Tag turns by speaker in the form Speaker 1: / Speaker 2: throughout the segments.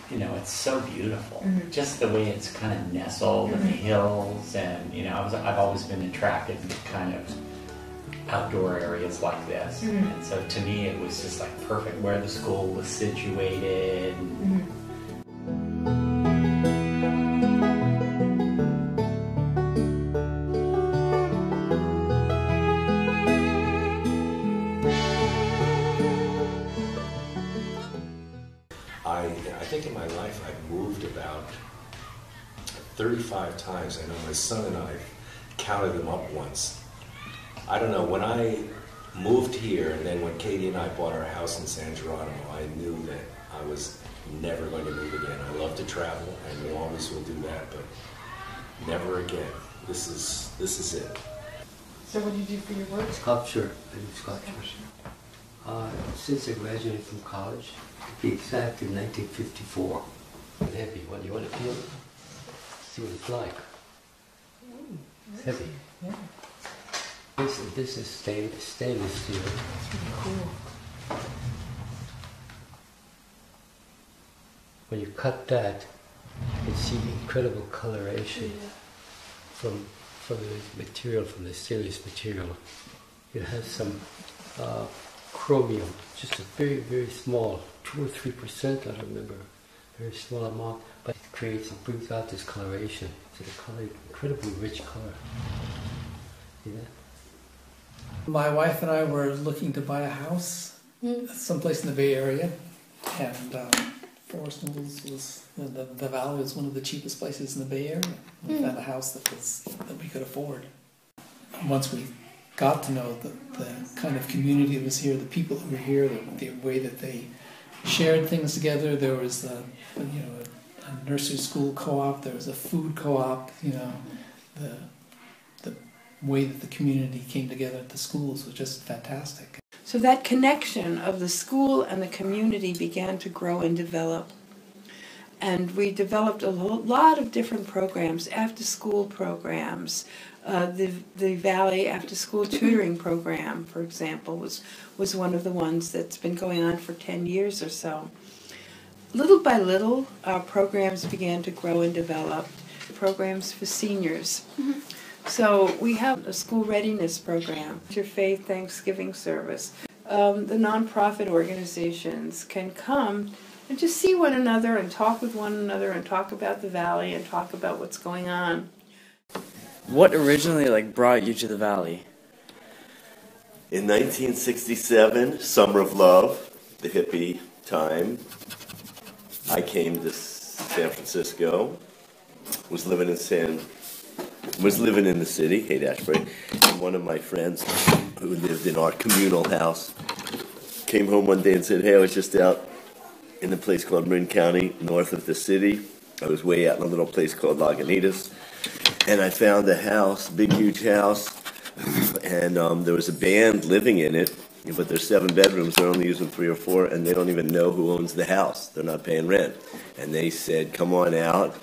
Speaker 1: you know, it's so beautiful. Just the way it's kind of nestled in the hills, and you know, I've always been attracted to kind of outdoor areas like this. And so to me, it was just like perfect where the school was situated.
Speaker 2: I think in my life I've moved about 35 times. I know my son and I counted them up once. I don't know, when I moved here, and then when Katie and I bought our house in San Geronimo, I knew that I was never going to move again. I love to travel, and we always will do that, but never again. This is it.
Speaker 3: So what do you do for your work?
Speaker 4: Sculpture. I do sculpture. Since I graduated from college, to be exact, in 1954. It's heavy. What do you want to feel? See what it's like. It's heavy.
Speaker 3: Yeah.
Speaker 4: This is stainless steel.
Speaker 3: That's really cool.
Speaker 4: When you cut that, you see incredible coloration from the material, from the serious material. It has some chromium, just a very, very small, 2 or 3%, I don't remember, very small amount, but it creates and brings out this coloration. It's a color, incredibly rich color. See that?
Speaker 5: My wife and I were looking to buy a house someplace in the Bay Area, and Forest Hills was, the Valley was one of the cheapest places in the Bay Area. We found a house that we could afford. Once we got to know the kind of community that was here, the people who were here, the way that they shared things together. There was a nursery school co-op. There was a food co-op. You know, the way that the community came together at the schools was just fantastic.
Speaker 6: So that connection of the school and the community began to grow and develop. And we developed a lot of different programs, after-school programs. The Valley After-School Tutoring Program, for example, was one of the ones that's been going on for 10 years or so. Little by little, our programs began to grow and develop. Programs for seniors. So we have a school readiness program, Interfaith Thanksgiving service. The nonprofit organizations can come and just see one another and talk with one another and talk about the Valley and talk about what's going on.
Speaker 7: What originally brought you to the Valley?
Speaker 8: In 1967, Summer of Love, the hippie time, I came to San Francisco, was living in the city, Haight-Ashbury, and one of my friends who lived in our communal house came home one day and said, "Hey, I was just out in a place called Marin County, north of the city. I was way out in a little place called Lagunitas, and I found a house, big, huge house, and there was a band living in it, but there's 7 bedrooms, they're only using 3 or 4, and they don't even know who owns the house. They're not paying rent." And they said, "Come on out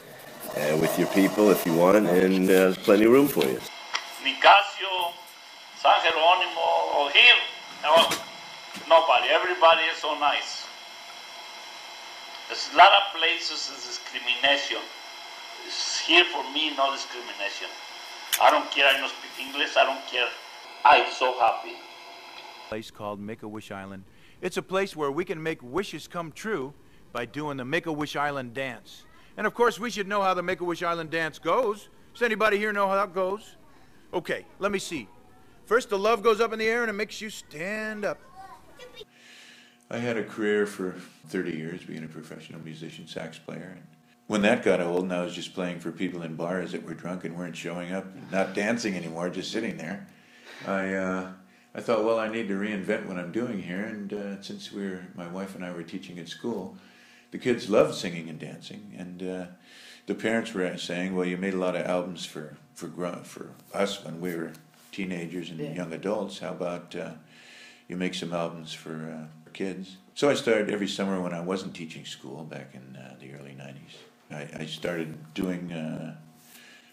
Speaker 8: with your people if you want, and there's plenty of room for you."
Speaker 9: Nicasio, San Jeronimo, or here, nobody. Everybody is so nice. There's a lot of places of discrimination. Here for me, no discrimination. I don't care, I don't speak English, I don't care. I'm so happy.
Speaker 10: Place called Make-A-Wish Island. It's a place where we can make wishes come true by doing the Make-A-Wish Island dance. And of course, we should know how the Make-A-Wish Island dance goes. Does anybody here know how that goes? Okay, let me see. First, the love goes up in the air and it makes you stand up.
Speaker 11: I had a career for 30 years being a professional musician, sax player. When that got old and I was just playing for people in bars that were drunk and weren't showing up, not dancing anymore, just sitting there, I thought, well, I need to reinvent what I'm doing here. And since my wife and I were teaching at school, the kids loved singing and dancing. And the parents were saying, well, you made a lot of albums for us when we were teenagers and young adults. How about you make some albums for kids? So I started every summer when I wasn't teaching school back in the early 90s. I started doing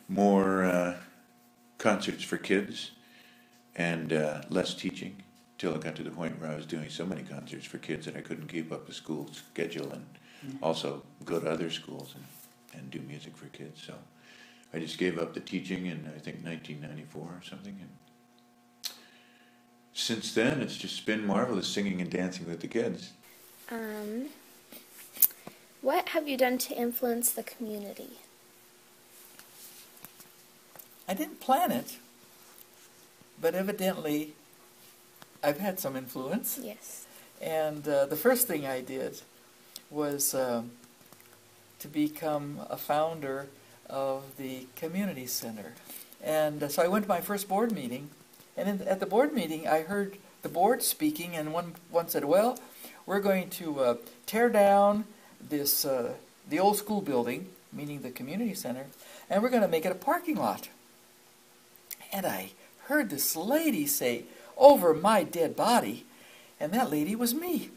Speaker 11: more concerts for kids and less teaching, till it got to the point where I was doing so many concerts for kids that I couldn't keep up the school schedule, and also go to other schools and do music for kids. So I just gave up the teaching in, I think, 1994 or something. And since then, it's just been marvelous singing and dancing with the kids.
Speaker 12: What have you done to influence the community?
Speaker 13: I didn't plan it, but evidently I've had some influence.
Speaker 12: Yes.
Speaker 13: And the first thing I did was to become a founder of the community center. And so I went to my first board meeting, and at the board meeting I heard the board speaking, and one said, well, we're going to tear down this the old school building, meaning the community center, and we're going to make it a parking lot. And I heard this lady say, over my dead body, and that lady was me.